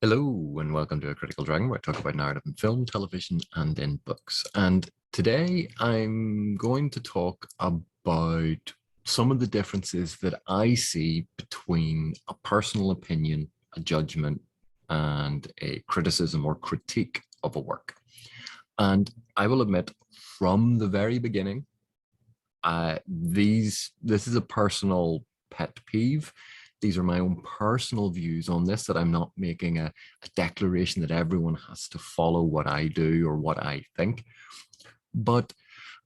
Hello and welcome to A Critical Dragon, where I talk about narrative in film, television, and in books. And today I'm going to talk about some of the differences that I see between a personal opinion, a judgment, and a criticism or critique of a work. And I will admit from the very beginning, this is a personal pet peeve. These are my own personal views on this, that I'm not making a declaration that everyone has to follow what I do or what I think. But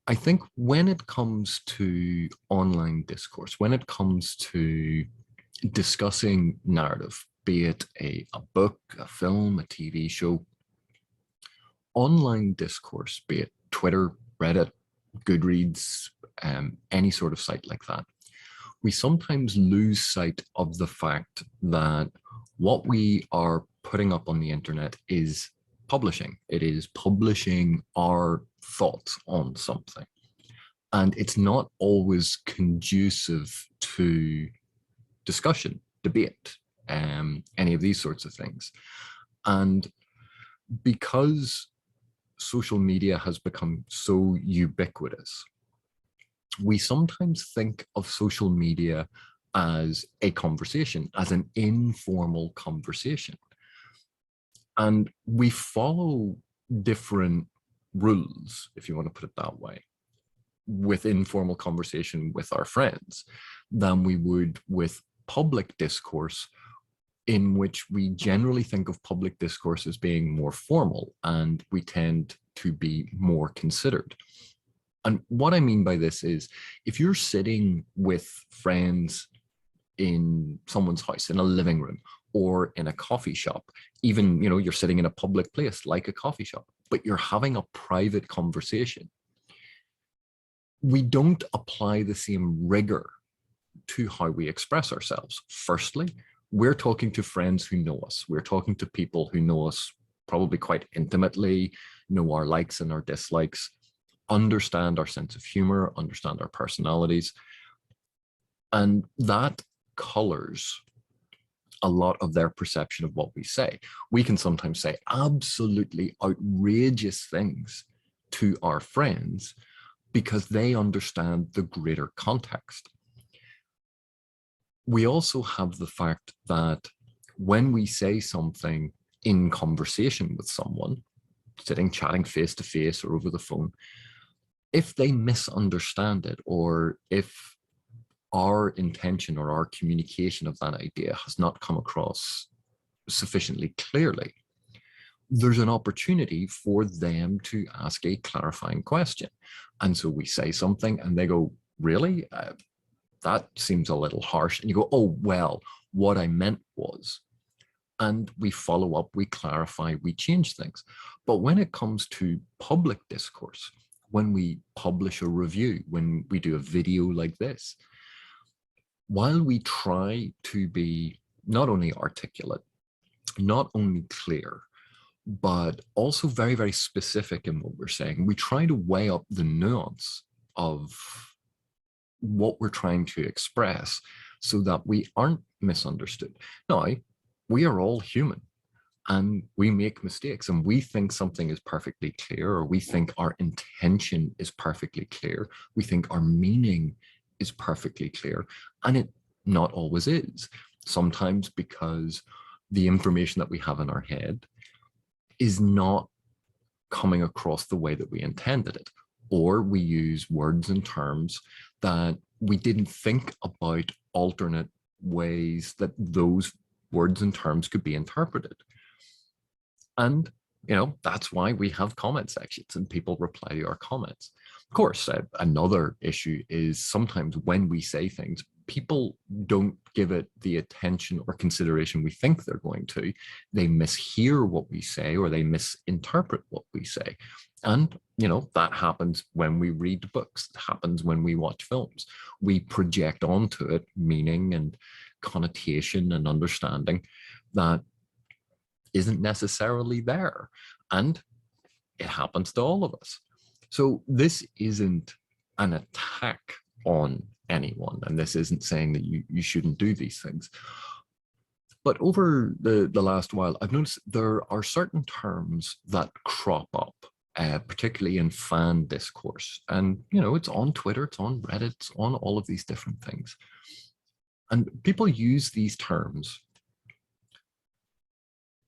I think when it comes to online discourse, when it comes to discussing narrative, be it a book, a film, a TV show, online discourse, be it Twitter, Reddit, Goodreads, any sort of site like that, we sometimes lose sight of the fact that what we are putting up on the internet is publishing. It is publishing our thoughts on something. And it's not always conducive to discussion, debate, any of these sorts of things. And because social media has become so ubiquitous, we sometimes think of social media as a conversation, as an informal conversation. And we follow different rules, if you want to put it that way, with informal conversation with our friends than we would with public discourse, in which we generally think of public discourse as being more formal and we tend to be more considered. And what I mean by this is, if you're sitting with friends in someone's house, in a living room, or in a coffee shop, even, you're sitting in a public place like a coffee shop, but you're having a private conversation, we don't apply the same rigor to how we express ourselves. Firstly, we're talking to friends who know us. We're talking to people who know us probably quite intimately, know our likes and our dislikes, understand our sense of humor, understand our personalities. And that colors a lot of their perception of what we say. We can sometimes say absolutely outrageous things to our friends because they understand the greater context. We also have the fact that when we say something in conversation with someone, sitting, chatting face to face or over the phone, if they misunderstand it, or if our intention or our communication of that idea has not come across sufficiently clearly, there's an opportunity for them to ask a clarifying question. And so we say something and they go, really? That seems a little harsh. And you go, oh, well, what I meant was. And we follow up, we clarify, we change things. But when it comes to public discourse, when we publish a review, when we do a video like this, while we try to be not only articulate, not only clear, but also very, very specific in what we're saying, we try to weigh up the nuance of what we're trying to express so that we aren't misunderstood. Now, we are all human. And we make mistakes and we think something is perfectly clear, or we think our intention is perfectly clear. We think our meaning is perfectly clear, and it not always is. Sometimes because the information that we have in our head is not coming across the way that we intended it, or we use words and terms that we didn't think about alternate ways that those words and terms could be interpreted. And, that's why we have comment sections and people reply to our comments. Of course, another issue is sometimes when we say things, people don't give it the attention or consideration we think they're going to. They mishear what we say, or they misinterpret what we say. And, that happens when we read books. It happens when we watch films. We project onto it meaning and connotation and understanding that isn't necessarily there. And it happens to all of us. So this isn't an attack on anyone. And this isn't saying that you shouldn't do these things. But over the last while, I've noticed there are certain terms that crop up, particularly in fan discourse. And, it's on Twitter, it's on Reddit, it's on all of these different things. And people use these terms.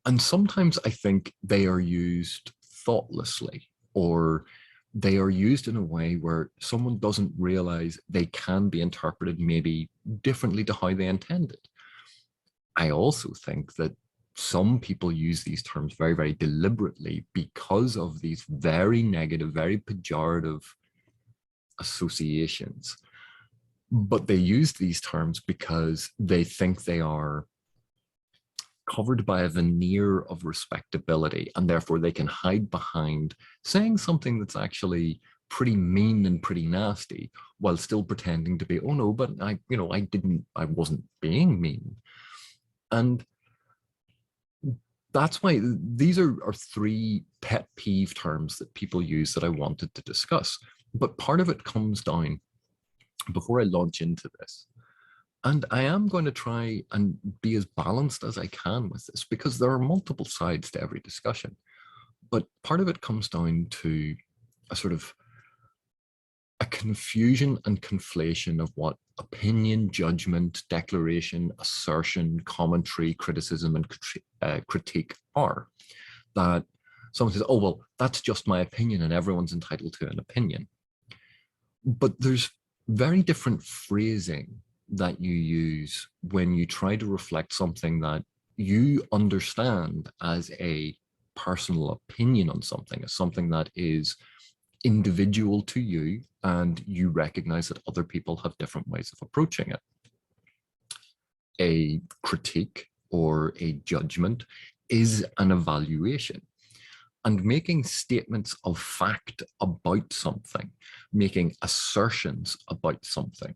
And sometimes I think they are used thoughtlessly, or they are used in a way where someone doesn't realize they can be interpreted maybe differently to how they intended. I also think that some people use these terms very, very deliberately because of these very negative, very pejorative associations. But they use these terms because they think they are covered by a veneer of respectability, and therefore they can hide behind saying something that's actually pretty mean and pretty nasty while still pretending to be, oh no, but I wasn't being mean. And that's why these are three pet peeve terms that people use that I wanted to discuss. But part of it comes down, before I launch into this, and I am going to try and be as balanced as I can with this, because there are multiple sides to every discussion. But part of it comes down to a sort of a confusion and conflation of what opinion, judgment, declaration, assertion, commentary, criticism, and critique are. That someone says, oh, well, that's just my opinion and everyone's entitled to an opinion. But there's very different phrasing that you use when you try to reflect something that you understand as a personal opinion on something, as something that is individual to you, and you recognize that other people have different ways of approaching it. A critique or a judgment is an evaluation. And making statements of fact about something, making assertions about something,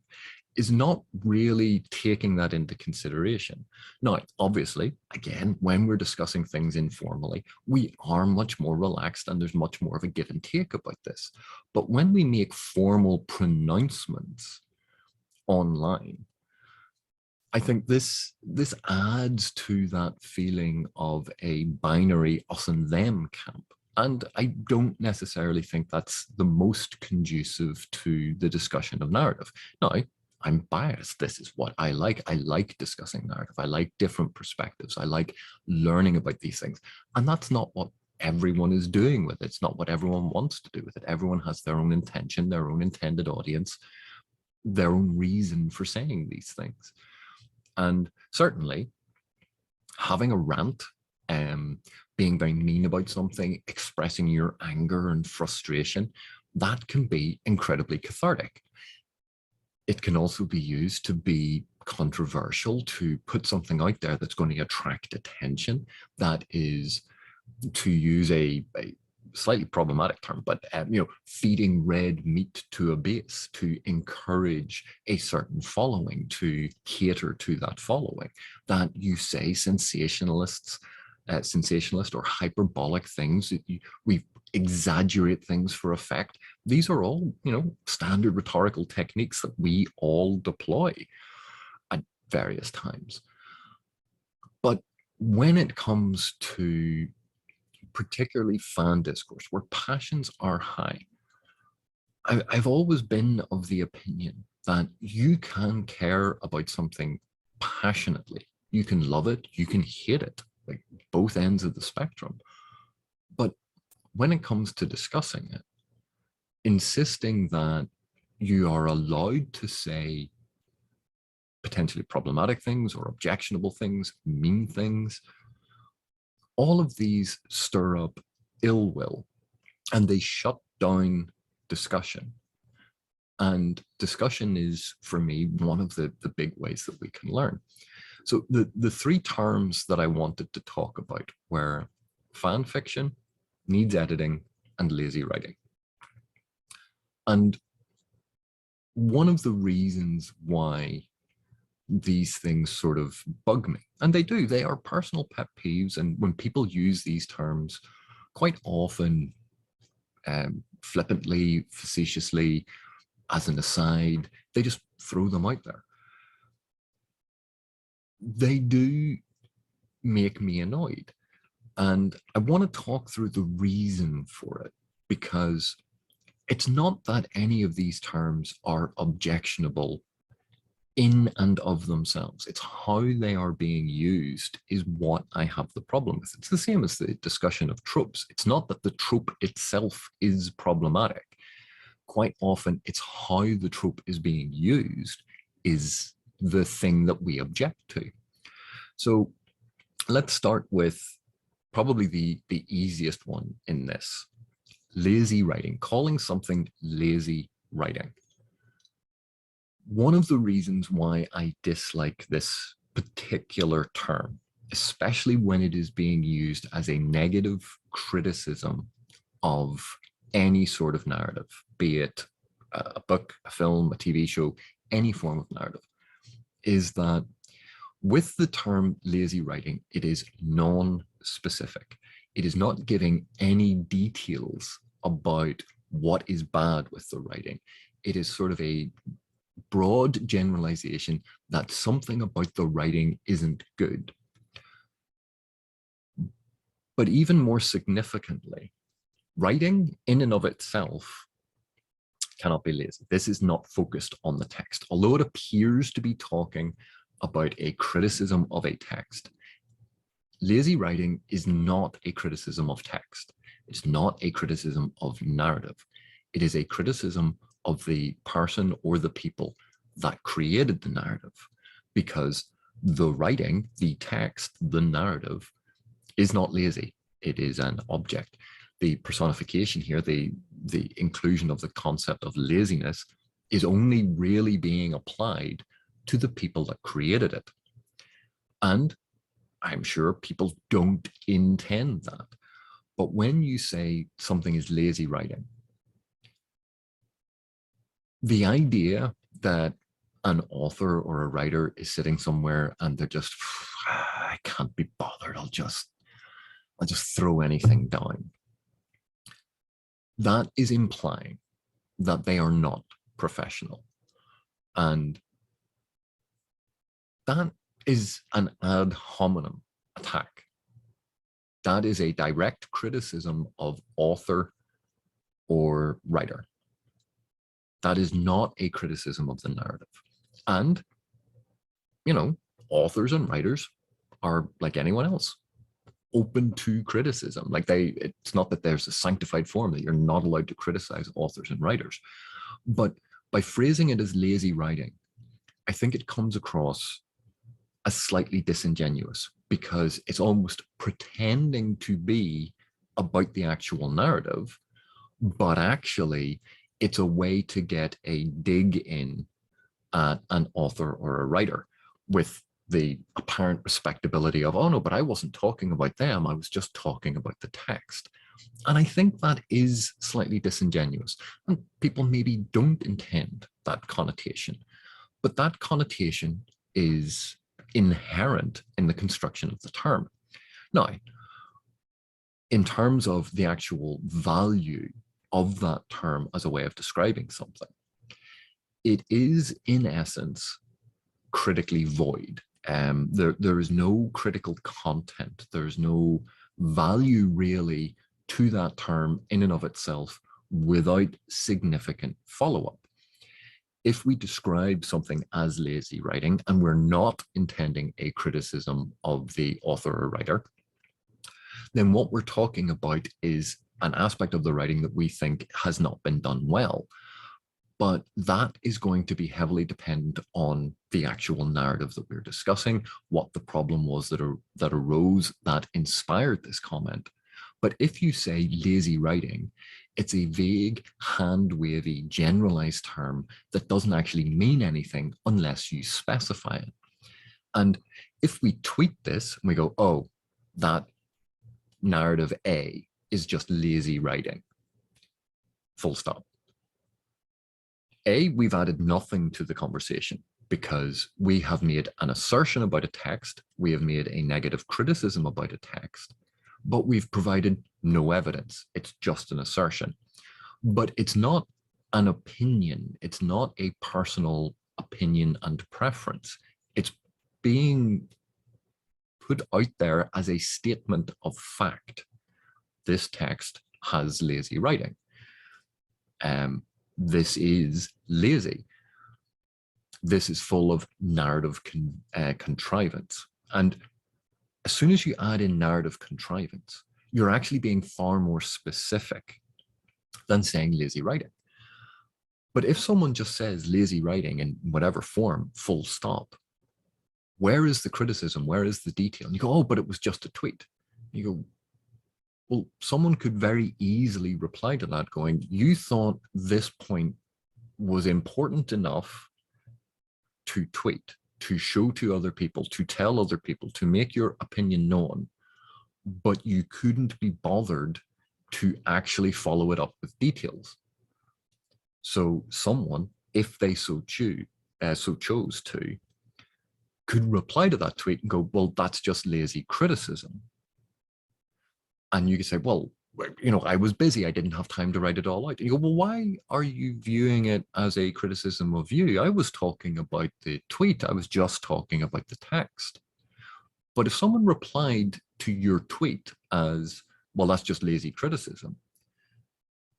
is not really taking that into consideration. Now, obviously, again, when we're discussing things informally, we are much more relaxed and there's much more of a give and take about this. But when we make formal pronouncements online, I think this adds to that feeling of a binary us and them camp. And I don't necessarily think that's the most conducive to the discussion of narrative. Now, I'm biased. This is what I like. I like discussing narrative. I like different perspectives. I like learning about these things. And that's not what everyone is doing with it. It's not what everyone wants to do with it. Everyone has their own intention, their own intended audience, their own reason for saying these things. And certainly having a rant, being very mean about something, expressing your anger and frustration, that can be incredibly cathartic. It can also be used to be controversial, to put something out there that's going to attract attention, that is, to use a slightly problematic term, but feeding red meat to a base, to encourage a certain following, to cater to that following, that you say sensationalist or hyperbolic things, we exaggerate things for effect. These are all, standard rhetorical techniques that we all deploy at various times. But when it comes to particularly fan discourse, where passions are high, I've always been of the opinion that you can care about something passionately. You can love it, you can hate it, like both ends of the spectrum. But when it comes to discussing it, insisting that you are allowed to say potentially problematic things or objectionable things, mean things, all of these stir up ill will and they shut down discussion. And discussion is, for me, one of the big ways that we can learn. So the three terms that I wanted to talk about were fan fiction, needs editing, and lazy writing. And one of the reasons why these things sort of bug me, and they are personal pet peeves, and when people use these terms quite often flippantly, facetiously, as an aside, they just throw them out there. They do make me annoyed. And I want to talk through the reason for it, because it's not that any of these terms are objectionable in and of themselves. It's how they are being used is what I have the problem with. It's the same as the discussion of tropes. It's not that the trope itself is problematic. Quite often, it's how the trope is being used is the thing that we object to. So let's start with probably the easiest one in this. Lazy writing, calling something lazy writing. One of the reasons why I dislike this particular term, especially when it is being used as a negative criticism of any sort of narrative, be it a book, a film, a TV show, any form of narrative, is that with the term lazy writing, it is non-specific. It is not giving any details about what is bad with the writing. It is sort of a broad generalization that something about the writing isn't good. But even more significantly, writing in and of itself cannot be lazy. This is not focused on the text. Although it appears to be talking about a criticism of a text, lazy writing is not a criticism of text. It's not a criticism of narrative. It is a criticism of the person or the people that created the narrative, because the writing, the text, the narrative is not lazy. It is an object. The personification here, the inclusion of the concept of laziness, is only really being applied to the people that created it. And I'm sure people don't intend that. But when you say something is lazy writing, the idea that an author or a writer is sitting somewhere and they're just, I can't be bothered, I'll just throw anything down. That is implying that they are not professional. And that is an ad hominem attack. That is a direct criticism of author or writer. That is not a criticism of the narrative. And, you know, authors and writers are like anyone else, open to criticism. Like it's not that there's a sanctified form that you're not allowed to criticize authors and writers. But by phrasing it as lazy writing, I think it comes across as slightly disingenuous, because it's almost pretending to be about the actual narrative, but actually it's a way to get a dig in at an author or a writer with the apparent respectability of, oh no, but I wasn't talking about them, I was just talking about the text. And I think that is slightly disingenuous. And people maybe don't intend that connotation, but that connotation is inherent in the construction of the term. Now, in terms of the actual value of that term as a way of describing something, it is in essence critically void. There is no critical content. There's no value really to that term in and of itself without significant follow-up. If we describe something as lazy writing, and we're not intending a criticism of the author or writer, then what we're talking about is an aspect of the writing that we think has not been done well. But that is going to be heavily dependent on the actual narrative that we're discussing, what the problem was that arose that inspired this comment. But if you say lazy writing, it's a vague, hand-wavy, generalized term that doesn't actually mean anything unless you specify it. And if we tweak this and we go, oh, that narrative A is just lazy writing, full stop. A, we've added nothing to the conversation because we have made an assertion about a text, we have made a negative criticism about a text, but we've provided no evidence. It's just an assertion. But it's not an opinion. It's not a personal opinion and preference. It's being put out there as a statement of fact. This text has lazy writing. This is lazy. This is full of narrative contrivance. And as soon as you add in narrative contrivance, you're actually being far more specific than saying lazy writing. But if someone just says lazy writing in whatever form, full stop, where is the criticism? Where is the detail? And you go, oh, but it was just a tweet. You go, well, someone could very easily reply to that going, you thought this point was important enough to tweet, to show to other people, to tell other people, to make your opinion known, but you couldn't be bothered to actually follow it up with details. So someone, if they so chose to, could reply to that tweet and go, well, that's just lazy criticism. And you could say, well, you know, I was busy. I didn't have time to write it all out. And you go, well, why are you viewing it as a criticism of you? I was talking about the tweet. I was just talking about the text. But if someone replied to your tweet as, well, that's just lazy criticism,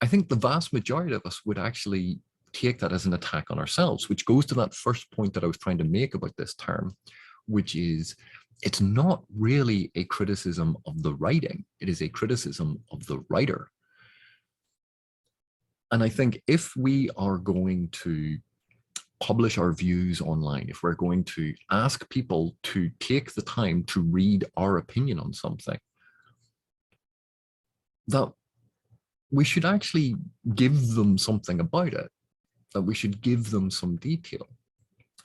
I think the vast majority of us would actually take that as an attack on ourselves, which goes to that first point that I was trying to make about this term, which is it's not really a criticism of the writing. It is a criticism of the writer. And I think if we are going to publish our views online, if we're going to ask people to take the time to read our opinion on something, that we should actually give them something about it, that we should give them some detail.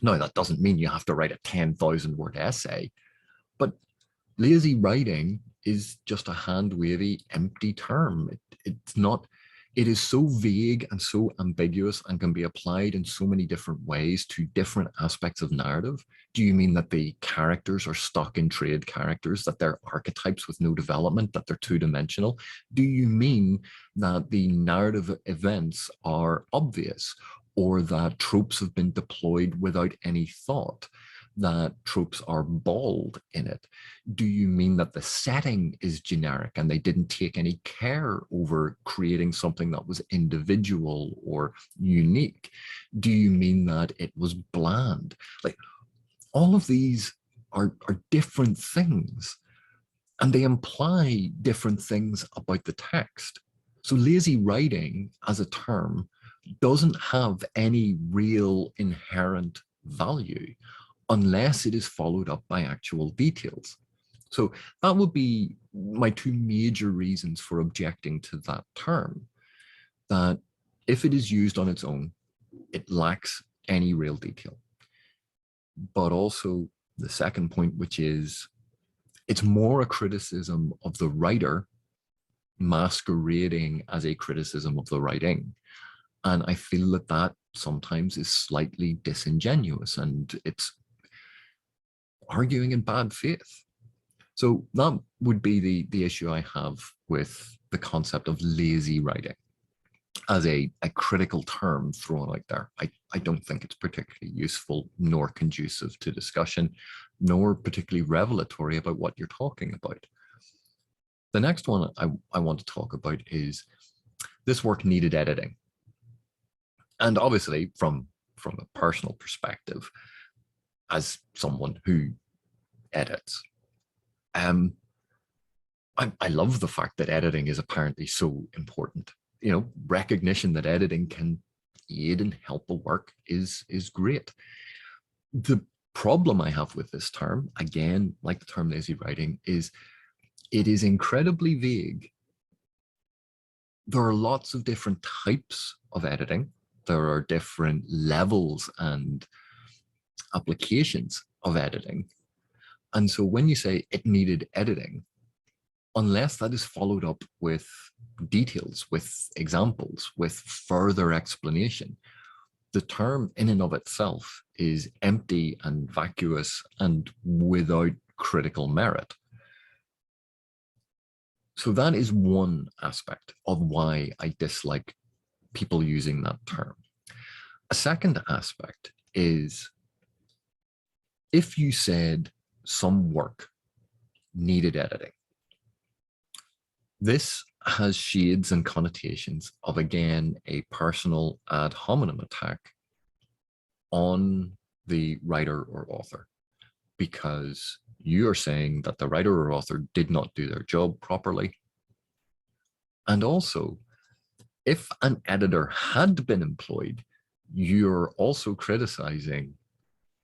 Now, that doesn't mean you have to write a 10,000 word essay, but lazy writing is just a hand-wavy, empty term. It's not, it is so vague and so ambiguous and can be applied in so many different ways to different aspects of narrative. Do you mean that the characters are stock in trade characters, that they're archetypes with no development, that they're two-dimensional? Do you mean that the narrative events are obvious, or that tropes have been deployed without any thought, that tropes are bald in it? Do you mean that the setting is generic and they didn't take any care over creating something that was individual or unique? Do you mean that it was bland? Like, all of these are different things, and they imply different things about the text. So lazy writing as a term doesn't have any real inherent value unless it is followed up by actual details. So that would be my two major reasons for objecting to that term, that if it is used on its own, it lacks any real detail. But also the second point, which is it's more a criticism of the writer masquerading as a criticism of the writing. And I feel that that sometimes is slightly disingenuous and it's arguing in bad faith. So that would be the issue I have with the concept of lazy writing as a critical term thrown out there. I don't think it's particularly useful nor conducive to discussion, nor particularly revelatory about what you're talking about. The next one I want to talk about is this work needed editing. And obviously from a personal perspective, as someone who edits, I love the fact that editing is apparently so important. You know, recognition that editing can aid and help the work is great. The problem I have with this term, again, like the term lazy writing, is it is incredibly vague. There are lots of different types of editing. There are different levels and applications of editing. And so when you say it needed editing, unless that is followed up with details, with examples, with further explanation, the term in and of itself is empty and vacuous and without critical merit. So that is one aspect of why I dislike people using that term. A second aspect is if you said some work needed editing. This has shades and connotations of, again, a personal ad hominem attack on the writer or author, because you are saying that the writer or author did not do their job properly. And also, if an editor had been employed, you're also criticizing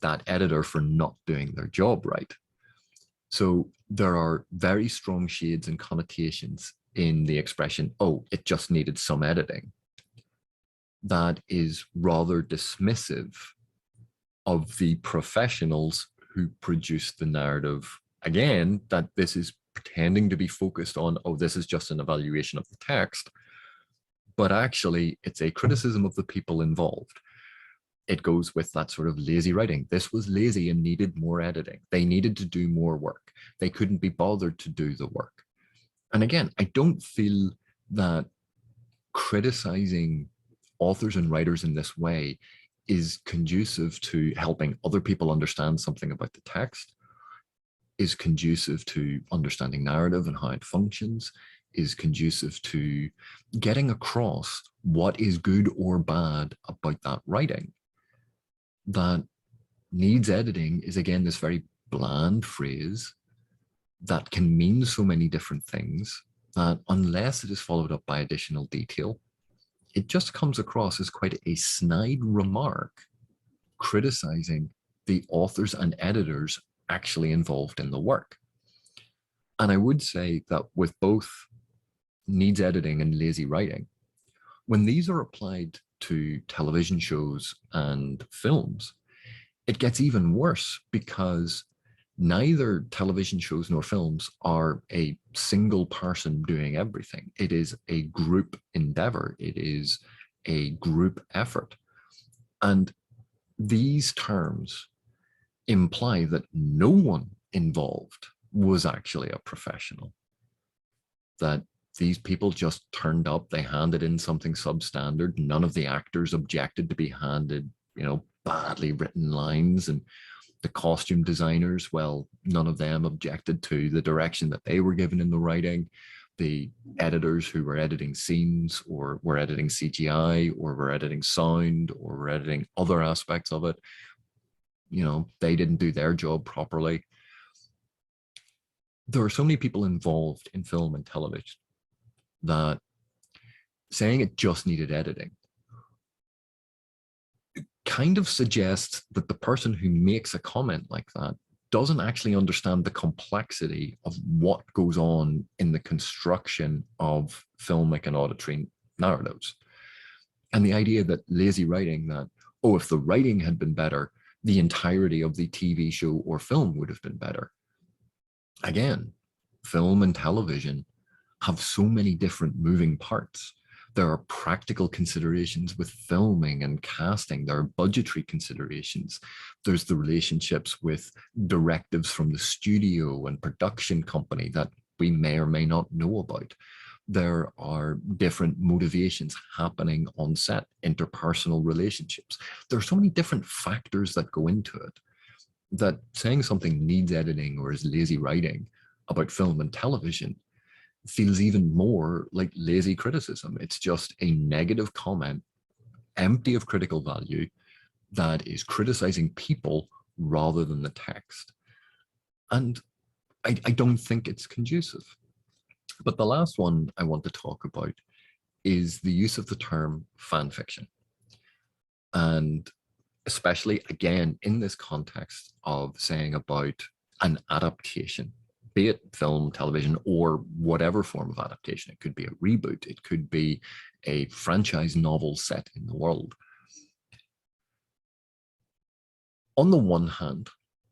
that editor for not doing their job right. So there are very strong shades and connotations in the expression, oh, it just needed some editing, that is rather dismissive of the professionals who produce the narrative. Again, that this is pretending to be focused on, oh, this is just an evaluation of the text, but actually it's a criticism of the people involved. It goes with that sort of lazy writing. This was lazy and needed more editing. They needed to do more work. They couldn't be bothered to do the work. And again, I don't feel that criticizing authors and writers in this way is conducive to helping other people understand something about the text, is conducive to understanding narrative and how it functions, is conducive to getting across what is good or bad about that writing. That needs editing is, again, this very bland phrase that can mean so many different things that unless it is followed up by additional detail, it just comes across as quite a snide remark criticizing the authors and editors actually involved in the work. And I would say that with both needs editing and lazy writing, when these are applied to television shows and films, it gets even worse, because neither television shows nor films are a single person doing everything. It is a group endeavor. It is a group effort. And these terms imply that no one involved was actually a professional, that these people just turned up, they handed in something substandard. None of the actors objected to be handed, badly written lines, and the costume designers, well, none of them objected to the direction that they were given in the writing. The editors who were editing scenes or were editing CGI or were editing sound or were editing other aspects of it, they didn't do their job properly. There are so many people involved in film and television that saying it just needed editing kind of suggests that the person who makes a comment like that doesn't actually understand the complexity of what goes on in the construction of filmic and auditory narratives. And the idea that lazy writing, that, oh, if the writing had been better, the entirety of the TV show or film would have been better. Again, film and television have so many different moving parts. There are practical considerations with filming and casting. There are budgetary considerations. There's the relationships with directives from the studio and production company that we may or may not know about. There are different motivations happening on set, interpersonal relationships. There are so many different factors that go into it, that saying something needs editing or is lazy writing about film and television feels even more like lazy criticism. It's just a negative comment, empty of critical value, that is criticizing people rather than the text. And I don't think it's conducive. But the last one I want to talk about is the use of the term fan fiction. And especially, again, in this context of saying about an adaptation, be it film, television, or whatever form of adaptation. It could be a reboot. It could be a franchise novel set in the world. On the one hand,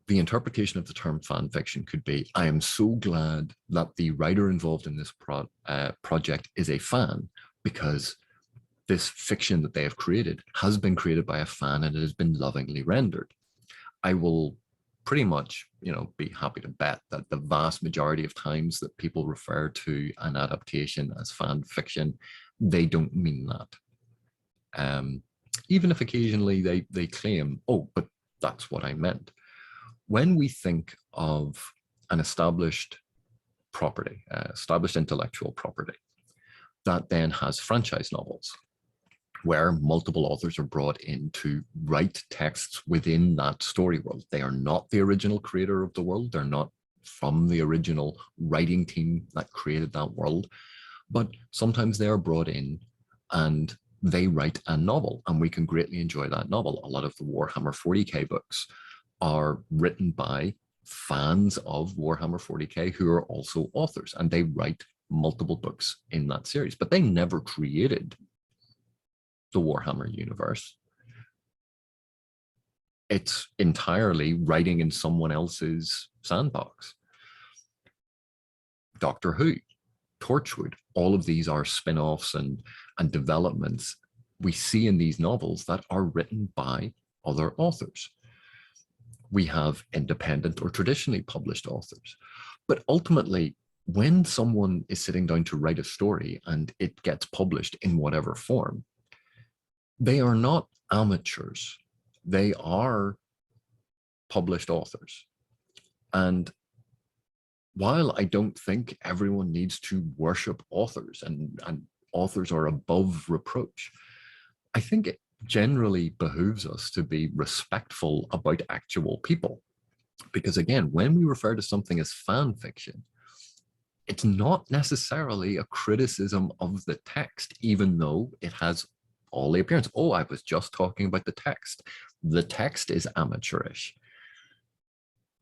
the interpretation of the term fan fiction could be, I am so glad that the writer involved in this project is a fan, because this fiction that they have created has been created by a fan and it has been lovingly rendered. I will pretty much, be happy to bet that the vast majority of times that people refer to an adaptation as fan fiction, they don't mean that. Even if occasionally they claim, oh, but that's what I meant. When we think of an established property, established intellectual property, that then has franchise novels, where multiple authors are brought in to write texts within that story world. They are not the original creator of the world. They're not from the original writing team that created that world, but sometimes they are brought in and they write a novel, and we can greatly enjoy that novel. A lot of the Warhammer 40k books are written by fans of Warhammer 40k who are also authors, and they write multiple books in that series, but they never created the Warhammer universe. It's entirely writing in someone else's sandbox. Doctor Who, Torchwood, all of these are spin-offs and developments we see in these novels that are written by other authors. We have independent or traditionally published authors. But ultimately, when someone is sitting down to write a story and it gets published in whatever form, they are not amateurs. They are published authors. And while I don't think everyone needs to worship authors and authors are above reproach, I think it generally behooves us to be respectful about actual people. Because again, when we refer to something as fan fiction, it's not necessarily a criticism of the text, even though it has all the appearance. Oh, I was just talking about the text. The text is amateurish.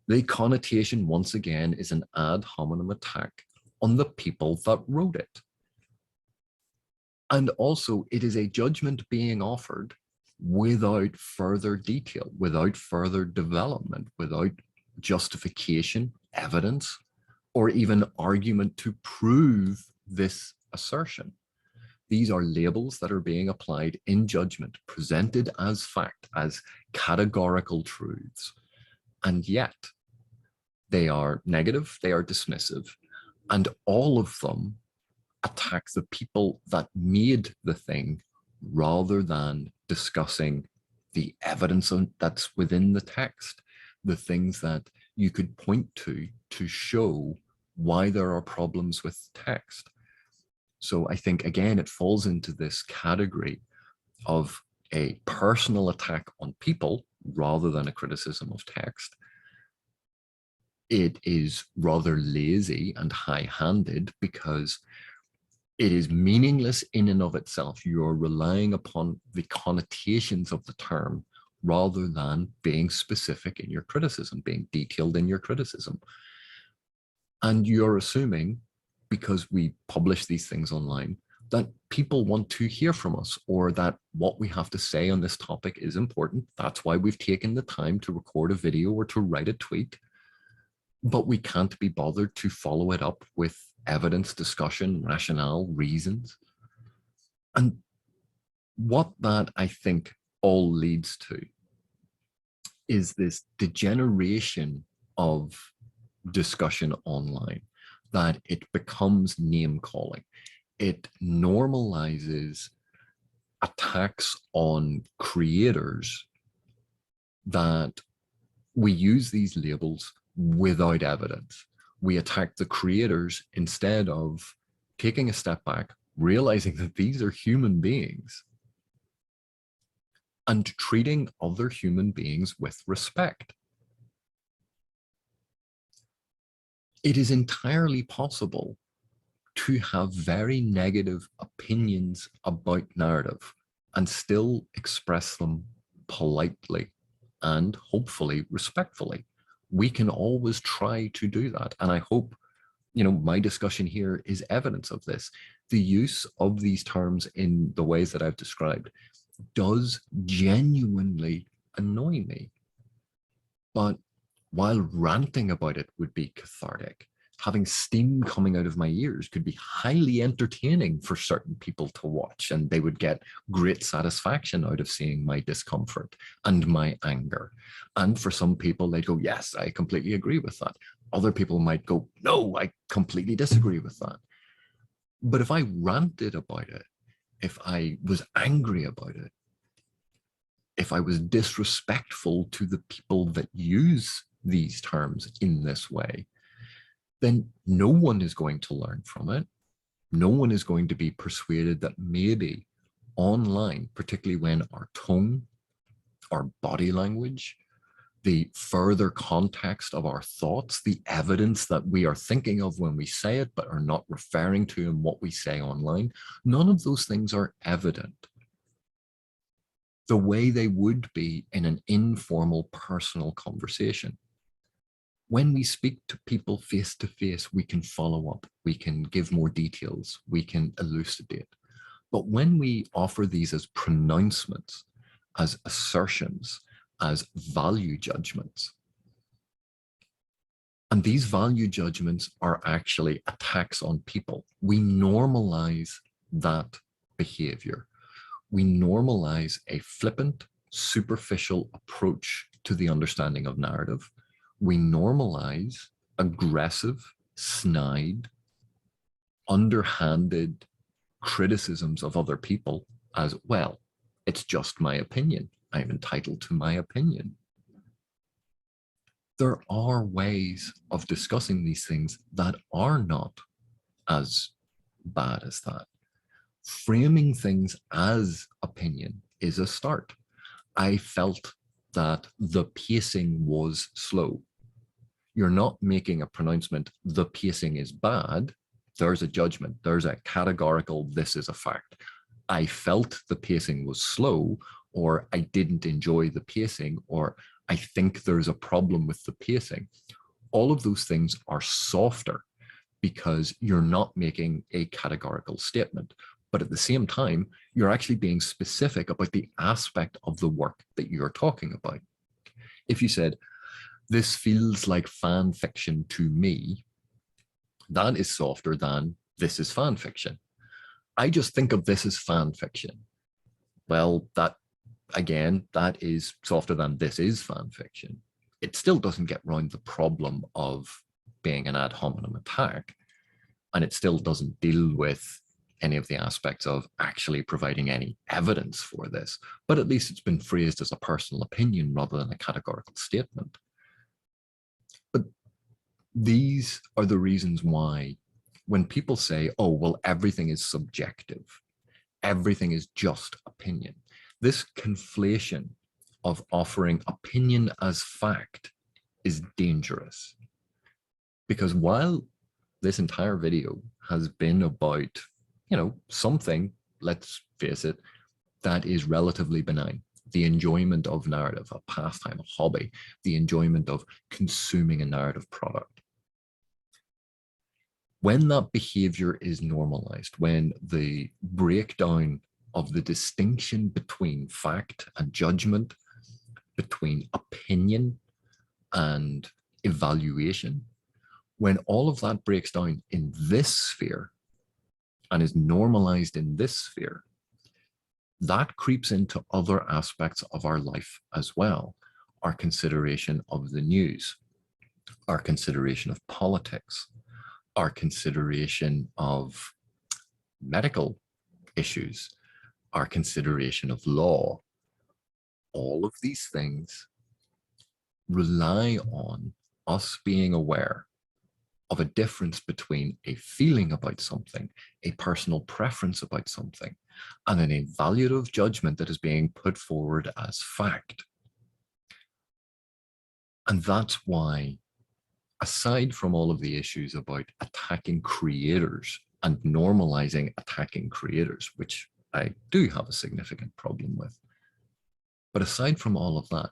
The connotation, once again, is an ad hominem attack on the people that wrote it. And also, it is a judgment being offered without further detail, without further development, without justification, evidence, or even argument to prove this assertion. These are labels that are being applied in judgment, presented as fact, as categorical truths. And yet, they are negative, they are dismissive, and all of them attack the people that made the thing rather than discussing the evidence that's within the text, the things that you could point to show why there are problems with text. So I think, again, it falls into this category of a personal attack on people rather than a criticism of text. It is rather lazy and high-handed because it is meaningless in and of itself. You are relying upon the connotations of the term rather than being specific in your criticism, being detailed in your criticism. And you're assuming, because we publish these things online, that people want to hear from us, or that what we have to say on this topic is important. That's why we've taken the time to record a video or to write a tweet. But we can't be bothered to follow it up with evidence, discussion, rationale, reasons. And what that, I think, all leads to is this degeneration of discussion online, that it becomes name calling. It normalizes attacks on creators, that we use these labels without evidence. We attack the creators instead of taking a step back, realizing that these are human beings, and treating other human beings with respect. It is entirely possible to have very negative opinions about narrative and still express them politely and hopefully respectfully. We can always try to do that. And I hope, my discussion here is evidence of this. The use of these terms in the ways that I've described does genuinely annoy me. But while ranting about it would be cathartic, having steam coming out of my ears could be highly entertaining for certain people to watch, and they would get great satisfaction out of seeing my discomfort and my anger. And for some people, they'd go, yes, I completely agree with that. Other people might go, no, I completely disagree with that. But if I ranted about it, if I was angry about it, if I was disrespectful to the people that use these terms in this way, then no one is going to learn from it. No one is going to be persuaded that maybe online, particularly when our tone, our body language, the further context of our thoughts, the evidence that we are thinking of when we say it, but are not referring to in what we say online, none of those things are evident the way they would be in an informal personal conversation. When we speak to people face to face, we can follow up, we can give more details, we can elucidate. But when we offer these as pronouncements, as assertions, as value judgments, and these value judgments are actually attacks on people, we normalize that behavior. We normalize a flippant, superficial approach to the understanding of narrative. We normalize aggressive, snide, underhanded criticisms of other people as, well, it's just my opinion. I'm entitled to my opinion. There are ways of discussing these things that are not as bad as that. Framing things as opinion is a start. I felt that the pacing was slow. You're not making a pronouncement, the pacing is bad. There's a judgment. There's a categorical, this is a fact. I felt the pacing was slow, or I didn't enjoy the pacing, or I think there's a problem with the pacing. All of those things are softer because you're not making a categorical statement. But at the same time, you're actually being specific about the aspect of the work that you're talking about. If you said, this feels like fan fiction to me, that is softer than this is fan fiction. I just think of this as fan fiction. Well, that, again, that is softer than this is fan fiction. It still doesn't get around the problem of being an ad hominem attack, and it still doesn't deal with any of the aspects of actually providing any evidence for this, but at least it's been phrased as a personal opinion rather than a categorical statement. But these are the reasons why when people say, oh, well, everything is subjective, everything is just opinion, this conflation of offering opinion as fact is dangerous. Because while this entire video has been about, something, let's face it, that is relatively benign, the enjoyment of narrative, a pastime, a hobby, the enjoyment of consuming a narrative product. When that behavior is normalized, when the breakdown of the distinction between fact and judgment, between opinion and evaluation, when all of that breaks down in this sphere and is normalized in this sphere, that creeps into other aspects of our life as well. Our consideration of the news, our consideration of politics, our consideration of medical issues, our consideration of law. All of these things rely on us being aware of a difference between a feeling about something, a personal preference about something, and an evaluative judgment that is being put forward as fact. And that's why, aside from all of the issues about attacking creators and normalizing attacking creators, which I do have a significant problem with, but aside from all of that,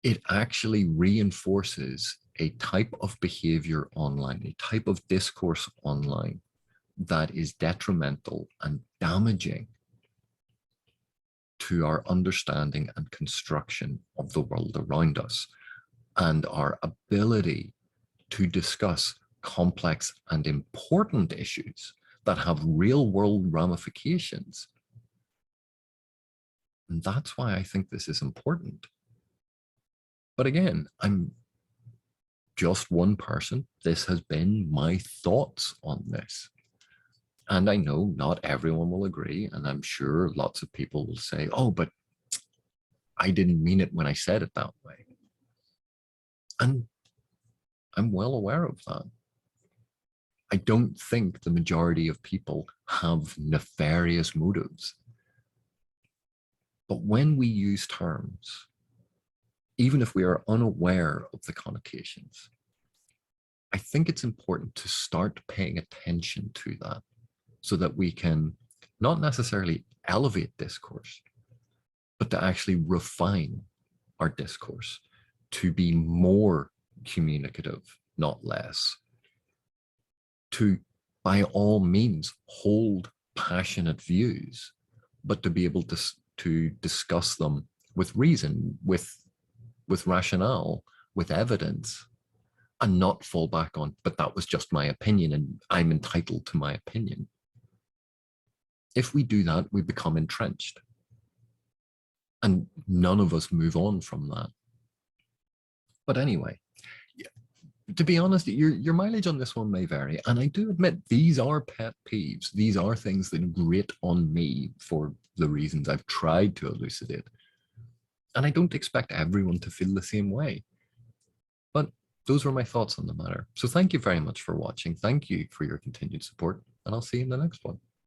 it actually reinforces a type of behavior online, a type of discourse online that is detrimental and damaging to our understanding and construction of the world around us and our ability to discuss complex and important issues that have real world ramifications. And that's why I think this is important. But again, I'm just one person. This has been my thoughts on this. And I know not everyone will agree. And I'm sure lots of people will say, oh, but I didn't mean it when I said it that way. And I'm well aware of that. I don't think the majority of people have nefarious motives. But when we use terms, even if we are unaware of the connotations, I think it's important to start paying attention to that so that we can not necessarily elevate discourse, but to actually refine our discourse to be more communicative, not less. To, by all means, hold passionate views, but to be able to discuss them with reason, with rationale, with evidence, and not fall back on, but that was just my opinion and I'm entitled to my opinion. If we do that, we become entrenched. And none of us move on from that. But anyway, to be honest, your mileage on this one may vary. And I do admit these are pet peeves. These are things that grate on me for the reasons I've tried to elucidate. And I don't expect everyone to feel the same way. But those were my thoughts on the matter. So thank you very much for watching. Thank you for your continued support. And I'll see you in the next one.